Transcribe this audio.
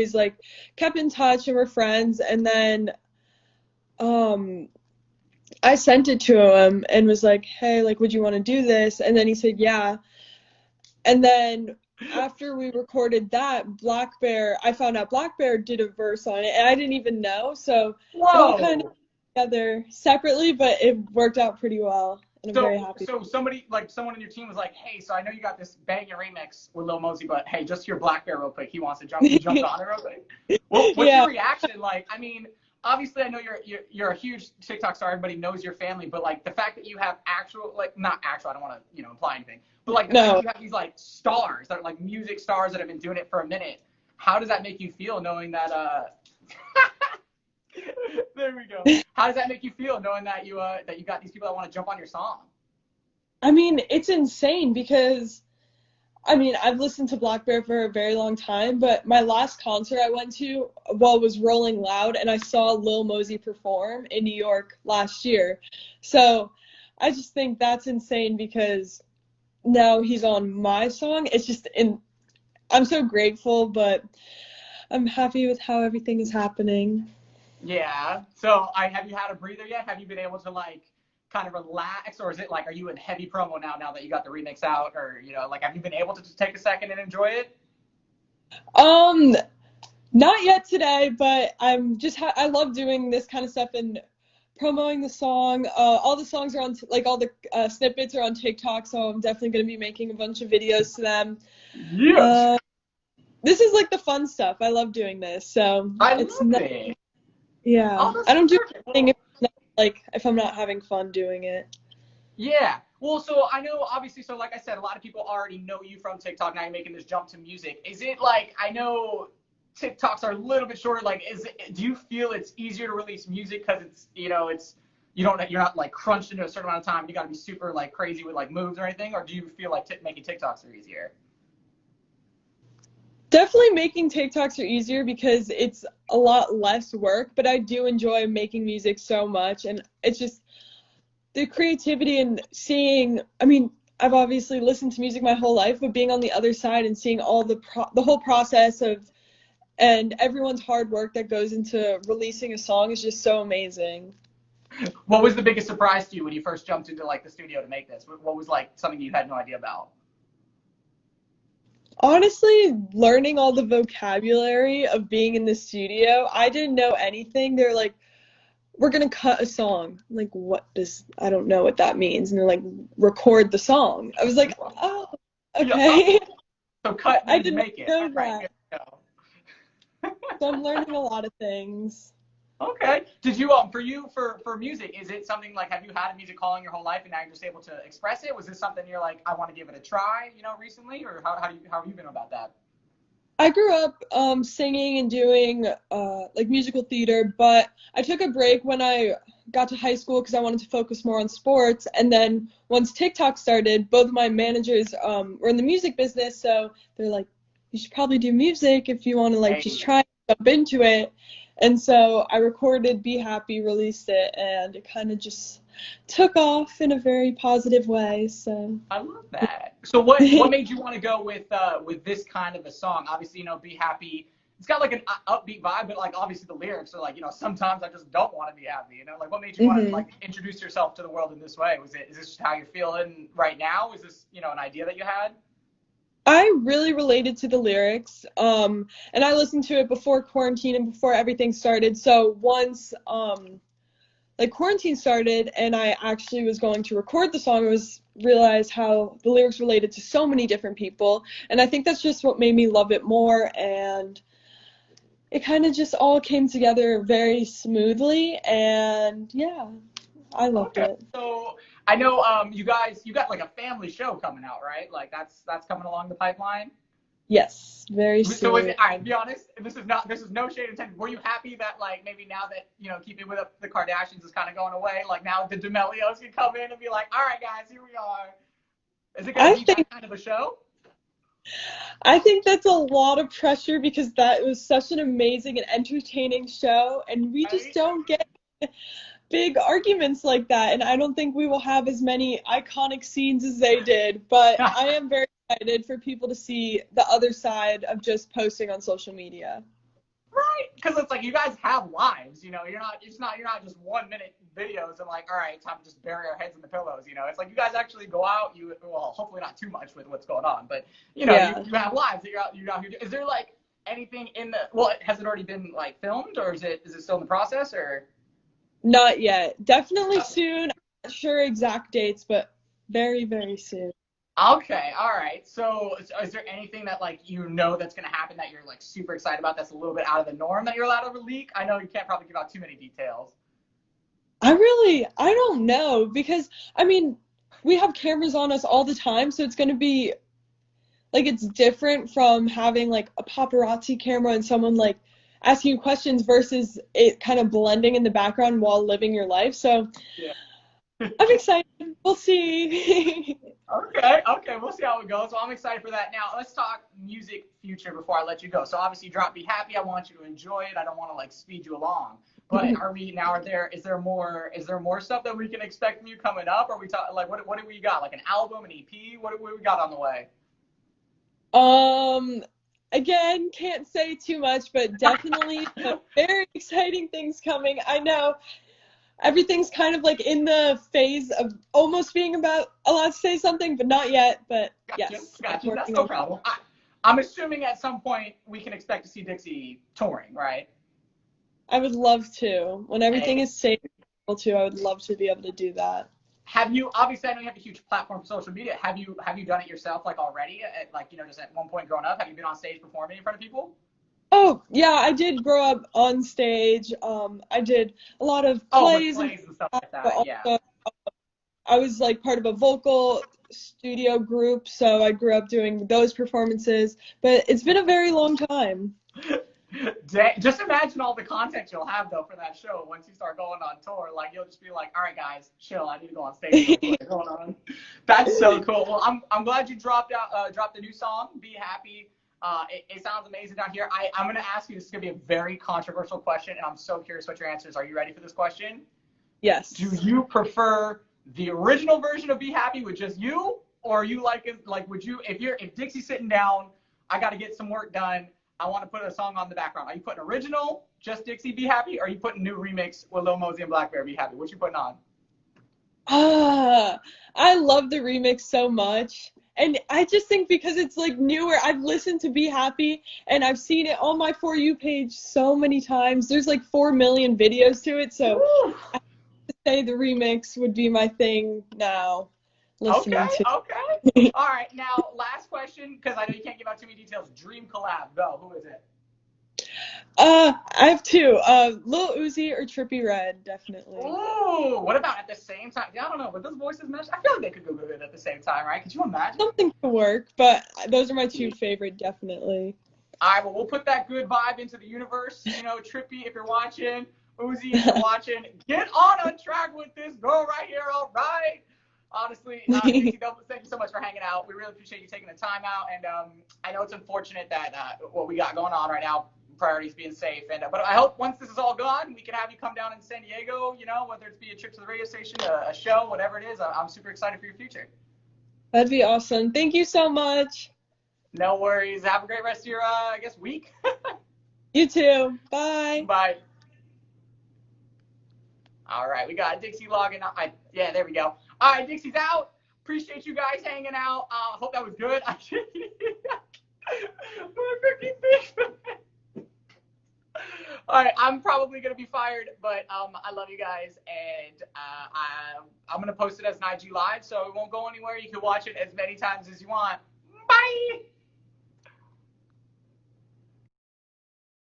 always like kept in touch and we're friends. And then I sent it to him and was like, hey, like, would you want to do this? And then he said, yeah. And then after we recorded that, I found out Black Bear did a verse on it, and I didn't even know. So it all kind of together separately, but it worked out pretty well, and I'm very happy. So somebody, like someone on your team was like, hey, so I know you got this banging remix with Lil Mosey, but hey, just your Black Bear real quick. He wants to jump on it real quick. Well, what's your reaction like? I mean, obviously I know you're a huge TikTok star, everybody knows your family, but like the fact that you have actual, like not actual, I don't want to, imply anything, but like the fact that you have these like stars that are like music stars that have been doing it for a minute, how does that make you feel knowing that there we go. How does that make you feel knowing that you got these people that want to jump on your song? I mean, it's insane because I've listened to Black Bear for a very long time, but my last concert I went to, was Rolling Loud, and I saw Lil Mosey perform in New York last year. So I just think that's insane because now he's on my song. It's just, I'm so grateful, but I'm happy with how everything is happening. Yeah. So have you had a breather yet? Have you been able to like kind of relax, or is it like, are you in heavy promo now that you got the remix out, or like have you been able to just take a second and enjoy it? Not yet today, but I'm just I love doing this kind of stuff and promoting the song. All the songs are on all the snippets are on TikTok, so I'm definitely going to be making a bunch of videos to them. Yes. This is like the fun stuff. I love doing this, so I love it. Yeah. Oh, I don't do anything if I'm not having fun doing it. Yeah. Well, so I know, obviously, so like I said, a lot of people already know you from TikTok. Now you're making this jump to music. Is it like, I know TikToks are a little bit shorter. Like, do you feel it's easier to release music because it's, you're not like crunched into a certain amount of time. You got to be super like crazy with like moves or anything, or do you feel like making TikToks are easier? Definitely making TikToks are easier because it's a lot less work, but I do enjoy making music so much, and it's just the creativity and seeing, I've obviously listened to music my whole life, but being on the other side and seeing all the whole process and everyone's hard work that goes into releasing a song is just so amazing. What was the biggest surprise to you when you first jumped into like the studio to make this? What was like something you had no idea about? Honestly, learning all the vocabulary of being in the studio, I didn't know anything. They're like, we're going to cut a song. I'm like, I don't know what that means. And they're like, record the song. I was like, oh, okay. Yeah. So cut means I didn't make it. know Right, that. So I'm learning a lot of things. Okay. Did you for music, is it something like, have you had a music calling your whole life and now you're just able to express it? Was this something you're like, I want to give it a try, recently, or how have you been about that? I grew up singing and doing like musical theater, but I took a break when I got to high school because I wanted to focus more on sports. And then once TikTok started, both of my managers were in the music business, so they're like, you should probably do music if you want to just try and jump into it. And so I recorded Be Happy, released it, and it kind of just took off in a very positive way. So I love that. So what made you want to go with this kind of a song? Obviously, Be Happy. It's got like an upbeat vibe, but like obviously the lyrics are like, sometimes I just don't want to be happy. Like what made you want to like introduce yourself to the world in this way? Is this just how you're feeling right now? Is this an idea that you had? I really related to the lyrics, and I listened to it before quarantine and before everything started. So once quarantine started and I actually was going to record the song, I realized how the lyrics related to so many different people, and I think that's just what made me love it more, and it kind of just all came together very smoothly, and yeah, I loved it. So I know you got like a family show coming out, right? Like that's coming along the pipeline. Yes, very soon. So I'll be honest, this is no shade intended. Were you happy that like maybe now that Keeping With the Kardashians is kind of going away, like now the D'Amelios can come in and be like, all right guys, here we are. Is it going to be that kind of a show? I think that's a lot of pressure because that was such an amazing and entertaining show, and we just don't get big arguments like that, and I don't think we will have as many iconic scenes as they did, but I am very excited for people to see the other side of just posting on social media. Right, because it's like you guys have lives, you know. You're not just 1 minute videos and like, all right, time to just bury our heads in the pillows, you know. It's like you guys actually go out. Well, hopefully not too much with what's going on, but you know, Yeah. you have lives that you're out here. Is there like anything in the? Well, has it already been like filmed, or is it still in the process, or? Not yet. Definitely soon. I'm not sure exact dates, but very, very soon. Okay, all right. So, is there anything that like that's gonna happen that you're like super excited about that's a little bit out of the norm that you're allowed to leak? I know you can't probably give out too many details. I don't know because I mean, we have cameras on us all the time, so it's going to be like it's different from having like a paparazzi camera and someone like asking you questions versus it kind of blending in the background while living your life. So Yeah. I'm excited. We'll see. Okay, we'll see how it goes. Well, I'm excited for that. Now, let's talk music future before I let you go. So, obviously, you drop Be Happy. I want you to enjoy it. I don't want to like speed you along. But is there more stuff that we can expect from you coming up? Or we talk like what do we got? Like an album, an EP? What do we got on the way? Um, Again, can't say too much, but definitely some very exciting things coming. I know everything's kind of like in the phase of almost being about allowed to say something, but not yet. But Gotcha, yes, I'm gotcha. That's working no on. problem. I'm assuming at some point we can expect to see Dixie touring, right? I would love to. When everything Hey, is safe to, I would love to be able to do that. have you obviously I know you have a huge platform for social media. Have you done it yourself like already? Like just at one point growing up, have you been on stage performing in front of people? Oh, yeah, I did grow up on stage. I did a lot of Oh, with plays and plays and stuff that, like but that. Yeah. also I was like part of a vocal studio group, so I grew up doing those performances. But it's been a very long time. Just imagine all the content you'll have though for that show once you start going on tour. Like you'll just be like, all right, guys, chill. I need to go on stage real quick. Hold on. That's so cool. Well, I'm glad you dropped the new song, Be Happy. It sounds amazing down here. I'm gonna ask you. This is gonna be a very controversial question, and I'm so curious what your answer is. Are you ready for this question? Do Yes. you prefer the original version of Be Happy with just you, or you would you if Dixie's sitting down, I got to get some work done. I want to put a song on the background. Are you putting original, just Dixie Be Happy, or are you putting new remix with Lil Mosey and Black Bear Be Happy? What you putting on? Ah, I love the remix so much. And I just think because it's like newer, I've listened to Be Happy and I've seen it on my For You page so many times. There's like 4 million videos to it, so Woo! I say the remix would be my thing now, Okay, listening to. okay. All right, now last question because I know you can't give out too many details. Dream collab, go. Who is it? I have two. Lil Uzi or Trippie Redd, definitely. Ooh, what about at the same time? Yeah, I don't know, but those voices mesh. I feel like they could go good at the same time, right? Could you imagine? Something to work, but those are my two favorite, definitely. All right, well, we'll put that good vibe into the universe. You know, Trippy, if you're watching, Uzi, if you're watching, get on track with this girl right here, all right? Honestly, Dixie, thank you so much for hanging out. We really appreciate you taking the time out. And I know it's unfortunate that what we got going on right now, priorities being safe. But I hope once this is all gone, we can have you come down in San Diego, you know, whether it be a trip to the radio station, a show, whatever it is. I'm super excited for your future. That'd be awesome. Thank you so much. No worries. Have a great rest of your, I guess, week. You too. Bye. Bye. All right, we got Dixie logging on. Yeah, there we go. All right, Dixie's out. Appreciate you guys hanging out. Hope that was good. All right, I'm probably gonna be fired, but I love you guys, and I'm gonna post it as an IG live, so it won't go anywhere. You can watch it as many times as you want.